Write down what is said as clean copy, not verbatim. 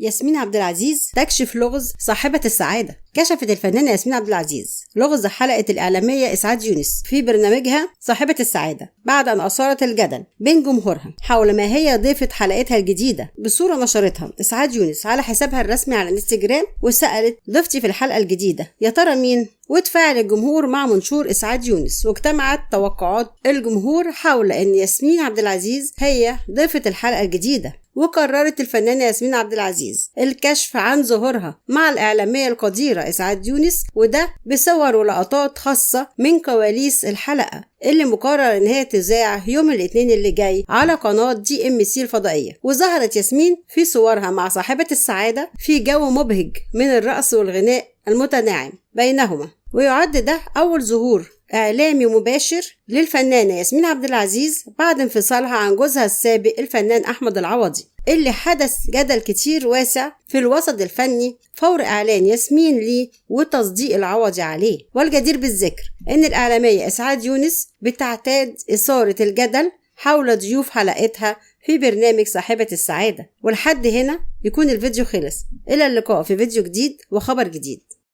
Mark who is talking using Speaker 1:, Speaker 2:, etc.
Speaker 1: ياسمين عبد العزيز تكشف لغز صاحبة السعادة. كشفت الفنانة ياسمين عبد العزيز لغز حلقة الإعلامية إسعاد يونس في برنامجها صاحبة السعادة بعد أن أثارت الجدل بين جمهورها حول ما هي ضيفة حلقتها الجديدة بصورة نشرتها إسعاد يونس على حسابها الرسمي على الانستجرام، وسألت ضيفتي في الحلقة الجديدة يا ترى مين؟ وتفاعل الجمهور مع منشور إسعاد يونس، واجتمعت توقعات الجمهور حول أن ياسمين عبد العزيز هي ضيفة الحلقة الجديدة. وقررت الفنانة ياسمين عبد العزيز الكشف عن ظهورها مع الإعلامية القديرة إسعاد يونس، وده بصور ولقطات خاصة من كواليس الحلقة اللي مقرر ان هي تذاع يوم الاثنين اللي جاي على قناة DMC الفضائية. وظهرت ياسمين في صورها مع صاحبة السعادة في جو مبهج من الرقص والغناء المتناعم بينهما، ويعد ده أول ظهور إعلامي مباشر للفنانة ياسمين عبد العزيز بعد انفصالها عن جوزها السابق الفنان أحمد العوضي، اللي حدث جدل كتير واسع في الوسط الفني فور إعلان ياسمين ليه وتصديق العوضي عليه. والجدير بالذكر إن الإعلامية إسعاد يونس بتعتاد إثارة الجدل حول ضيوف حلقتها في برنامج صاحبة السعادة. ولحد هنا يكون الفيديو خلص، إلى اللقاء في فيديو جديد وخبر جديد.